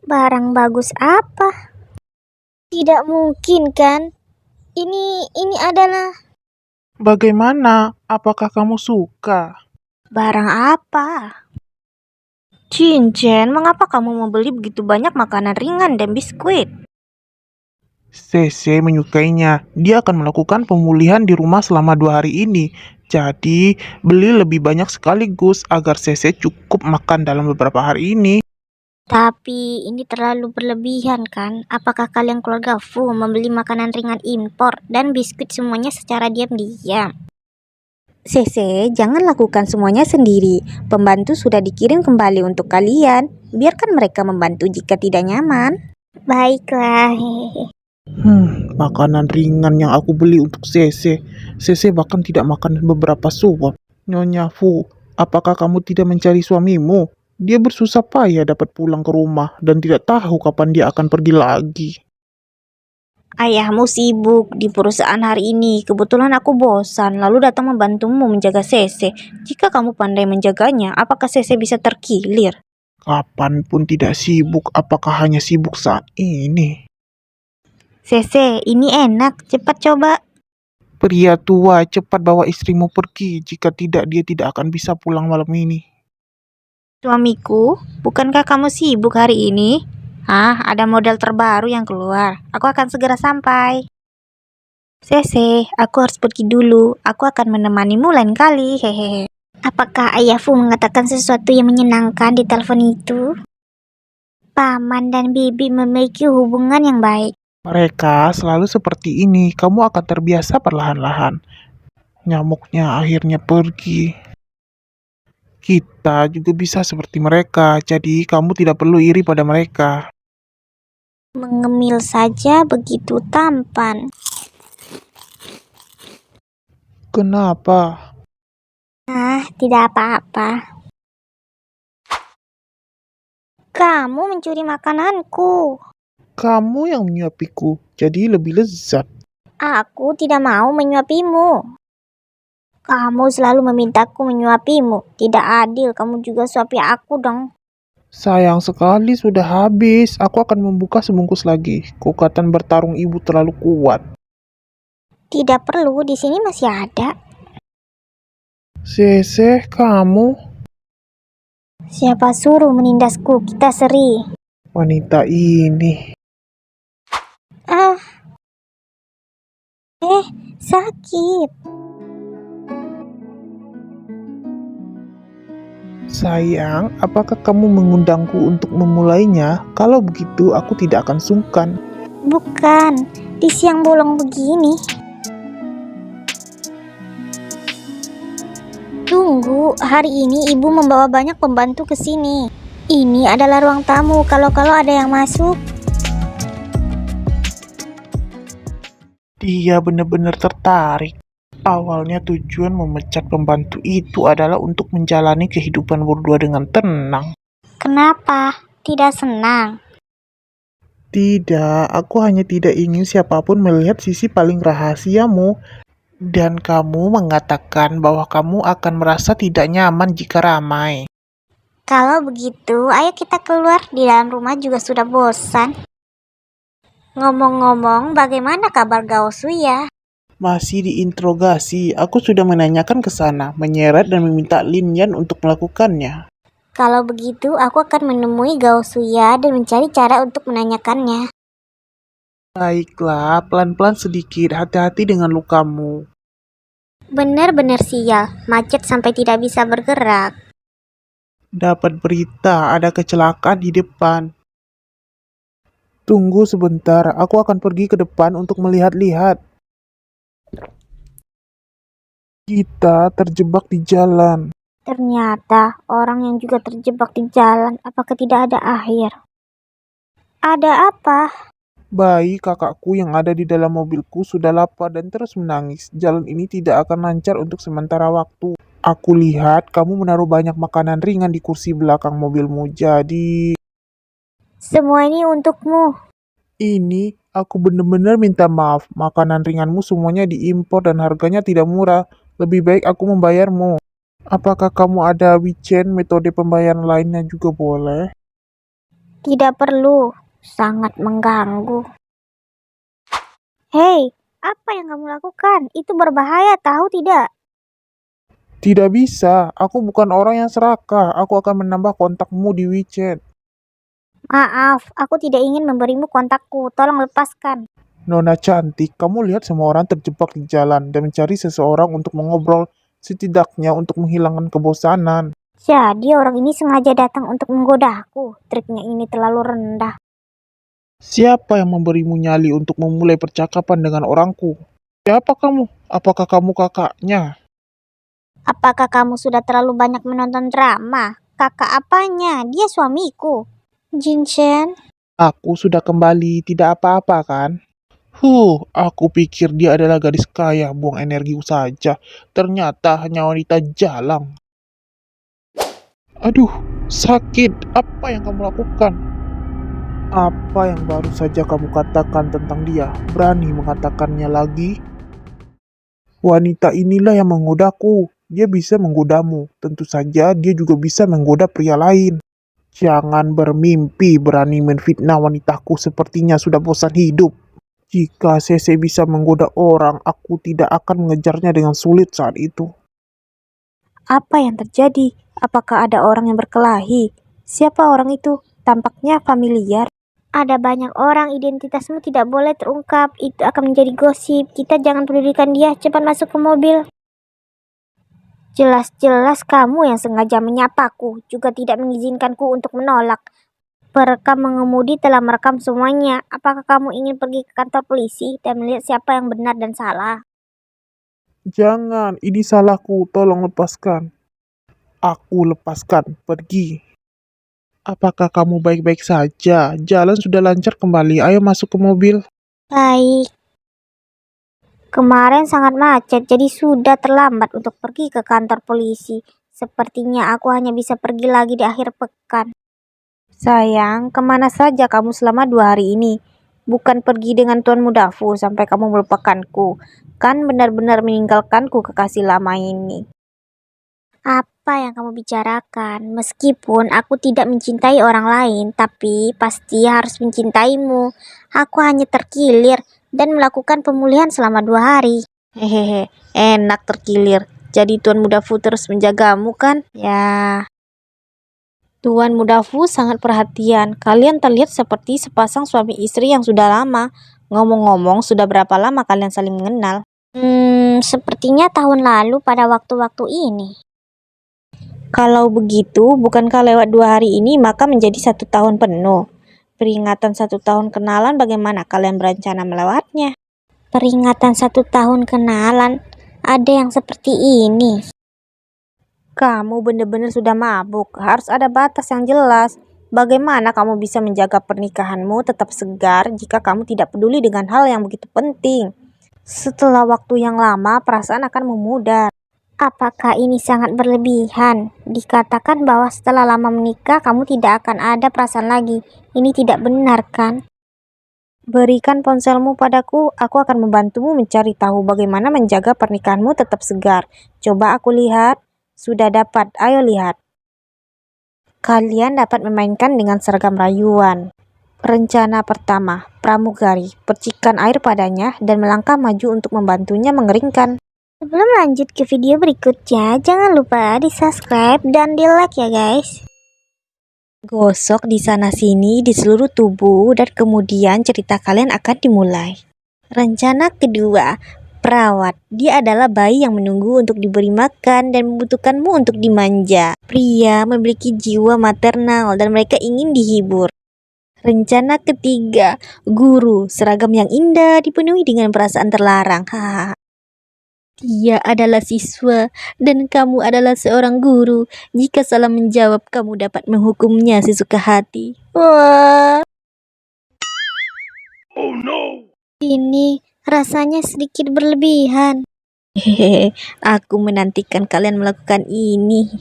Barang bagus apa? Tidak mungkin kan? Ini adalah Bagaimana? Apakah kamu suka? barang apa? Cincin, mengapa kamu membeli begitu banyak makanan ringan dan biskuit? Sese menyukainya. Dia akan melakukan pemulihan di rumah selama 2 hari ini. Jadi, beli lebih banyak sekaligus agar Sese cukup makan dalam beberapa hari ini. Tapi ini terlalu berlebihan kan? Apakah kalian keluarga Fu membeli makanan ringan impor dan biskuit semuanya secara diam-diam? Sese, jangan lakukan semuanya sendiri. Pembantu sudah dikirim kembali untuk kalian. Biarkan mereka membantu jika tidak nyaman. Baiklah. Makanan ringan yang aku beli untuk Sese. Sese bahkan tidak makan beberapa suap. Nyonya Fu, apakah kamu tidak mencari suamimu? Dia bersusah payah dapat pulang ke rumah dan tidak tahu kapan dia akan pergi lagi. Ayahmu sibuk di perusahaan hari ini. Kebetulan aku bosan, lalu datang membantumu menjaga Sese. Jika kamu pandai menjaganya, apakah Sese bisa terkilir? Kapanpun tidak sibuk, apakah hanya sibuk saat ini? Sese, ini enak. Cepat coba. Pria tua, cepat bawa istrimu pergi. Jika tidak, dia tidak akan bisa pulang malam ini. Suamiku, bukankah kamu sibuk hari ini? Ada model terbaru yang keluar. Aku akan segera sampai. Sese, aku harus pergi dulu. Aku akan menemanimu lain kali. Hehehe. Apakah ayahmu mengatakan sesuatu yang menyenangkan di telepon itu? Paman dan bibi memiliki hubungan yang baik. Mereka selalu seperti ini. Kamu akan terbiasa perlahan-lahan. Nyamuknya akhirnya pergi. Kita juga bisa seperti mereka, jadi kamu tidak perlu iri pada mereka. Mengemil saja begitu tampan. Kenapa? Tidak apa-apa. Kamu mencuri makananku. Kamu yang menyuapiku, jadi lebih lezat. Aku tidak mau menyuapimu. Kamu selalu memintaku menyuapimu. Tidak adil, kamu juga suapi aku dong. Sayang sekali sudah habis. Aku akan membuka sebungkus lagi. Kekuatan bertarung ibu terlalu kuat. Tidak perlu, di sini masih ada. Sese, kamu? Siapa suruh menindasku? Kita seri. Wanita ini. Sakit. Sayang, apakah kamu mengundangku untuk memulainya? Kalau begitu, aku tidak akan sungkan. Bukan, di siang bolong begini. Tunggu, hari ini ibu membawa banyak pembantu ke sini. Ini adalah ruang tamu, kalau-kalau ada yang masuk. Dia benar-benar tertarik. Awalnya tujuan memecat pembantu itu adalah untuk menjalani kehidupan berdua dengan tenang. Kenapa? Tidak senang. Tidak, aku hanya tidak ingin siapapun melihat sisi paling rahasiamu. Dan kamu mengatakan bahwa kamu akan merasa tidak nyaman jika ramai. Kalau begitu, ayo kita keluar. Di dalam rumah juga sudah bosan. Ngomong-ngomong, bagaimana kabar Gaosuya? Masih diinterogasi, aku sudah menanyakan ke sana, menyeret dan meminta Lin Yan untuk melakukannya. Kalau begitu, aku akan menemui Gaosuya dan mencari cara untuk menanyakannya. Baiklah, pelan-pelan sedikit, hati-hati dengan lukamu. Benar-benar sial, macet sampai tidak bisa bergerak. Dapat berita, ada kecelakaan di depan. Tunggu sebentar, aku akan pergi ke depan untuk melihat-lihat. Kita terjebak di jalan. Ternyata orang yang juga terjebak di jalan, apakah tidak ada akhir? Ada apa? Bayi kakakku yang ada di dalam mobilku sudah lapar dan terus menangis. Jalan ini tidak akan lancar untuk sementara waktu. Aku lihat kamu menaruh banyak makanan ringan di kursi belakang mobilmu. Jadi, Semua ini untukmu. ini aku benar-benar minta maaf. Makanan ringanmu semuanya diimpor dan harganya tidak murah. Lebih baik aku membayarmu. Apakah kamu ada WeChat metode pembayaran lainnya juga boleh? Tidak perlu, sangat mengganggu. Hei, apa yang kamu lakukan? Itu berbahaya, tahu tidak? Tidak bisa, aku bukan orang yang serakah. Aku akan menambah kontakmu di WeChat. Maaf, aku tidak ingin memberimu kontakku. Tolong lepaskan. Nona cantik, kamu lihat semua orang terjebak di jalan dan mencari seseorang untuk mengobrol, setidaknya untuk menghilangkan kebosanan. Jadi orang ini sengaja datang untuk menggodaku. Triknya ini terlalu rendah. Siapa yang memberimu nyali untuk memulai percakapan dengan orangku? Siapa kamu? Apakah kamu kakaknya? Apakah kamu sudah terlalu banyak menonton drama? Kakak apanya? Dia suamiku. Jinchen, Aku sudah kembali, tidak apa-apa kan? Aku pikir dia adalah gadis kaya, buang energiku saja. Ternyata hanya wanita jalang. Aduh, sakit. Apa yang kamu lakukan? Apa yang baru saja kamu katakan tentang dia? Berani mengatakannya lagi? Wanita inilah yang menggodaku. Dia bisa menggodamu. Tentu saja dia juga bisa menggoda pria lain. Jangan bermimpi berani menfitnah wanitaku, sepertinya sudah bosan hidup. Jika Sese bisa menggoda orang, aku tidak akan mengejarnya dengan sulit saat itu. apa yang terjadi? Apakah ada orang yang berkelahi? Siapa orang itu? Tampaknya familiar. Ada banyak orang, identitasmu tidak boleh terungkap. Itu akan menjadi gosip. Kita jangan pedulikan dia. Cepat masuk ke mobil. Jelas-jelas kamu yang sengaja menyapaku, juga tidak mengizinkanku untuk menolak. Perekam mengemudi telah merekam semuanya. Apakah kamu ingin pergi ke kantor polisi dan melihat siapa yang benar dan salah? Jangan, ini salahku, tolong lepaskan. Aku lepaskan, pergi. Apakah kamu baik-baik saja? Jalan sudah lancar kembali, ayo masuk ke mobil. Baik. Kemarin sangat macet, jadi sudah terlambat untuk pergi ke kantor polisi. Sepertinya aku hanya bisa pergi lagi di akhir pekan. Sayang, kemana saja kamu selama 2 hari ini? Bukan pergi dengan Tuan Mudafu sampai kamu melupakanku. Kan benar-benar meninggalkanku kekasih lama ini. Apa yang kamu bicarakan? Meskipun aku tidak mencintai orang lain, tapi pasti harus mencintaimu. Aku hanya terkilir dan melakukan pemulihan selama 2 hari. Hehehe, enak terkilir. Jadi Tuan Mudafu terus menjagamu kan? Ya, Tuan Mudafu sangat perhatian. Kalian terlihat seperti sepasang suami istri yang sudah lama. Ngomong-ngomong, sudah berapa lama kalian saling mengenal? Sepertinya tahun lalu pada waktu-waktu ini. Kalau begitu, bukankah lewat 2 hari ini maka menjadi 1 tahun penuh? Peringatan 1 tahun kenalan, bagaimana kalian berencana melewatnya? Peringatan 1 tahun kenalan, ada yang seperti ini. Kamu benar-benar sudah mabuk, harus ada batas yang jelas. Bagaimana kamu bisa menjaga pernikahanmu tetap segar jika kamu tidak peduli dengan hal yang begitu penting? Setelah waktu yang lama, perasaan akan memudar. Apakah ini sangat berlebihan? Dikatakan bahwa setelah lama menikah, kamu tidak akan ada perasaan lagi. Ini tidak benar, kan? Berikan ponselmu padaku, aku akan membantumu mencari tahu bagaimana menjaga pernikahanmu tetap segar. Coba aku lihat. Sudah dapat, ayo lihat. Kalian dapat memainkan dengan seragam rayuan. Rencana pertama, pramugari, percikan air padanya dan melangkah maju untuk membantunya mengeringkan. Sebelum lanjut ke video berikutnya, jangan lupa di subscribe dan di like ya guys. Gosok di sana-sini di seluruh tubuh dan kemudian cerita kalian akan dimulai. Rencana kedua, perawat. Dia adalah bayi yang menunggu untuk diberi makan dan membutuhkanmu untuk dimanja. Pria memiliki jiwa maternal dan mereka ingin dihibur. Rencana ketiga, guru. Seragam yang indah dipenuhi dengan perasaan terlarang. Hahaha. Dia adalah siswa dan kamu adalah seorang guru. Jika salah menjawab, kamu dapat menghukumnya sesuka hati. Wah. Oh no. Ini rasanya sedikit berlebihan. Hehehe, aku menantikan kalian melakukan ini.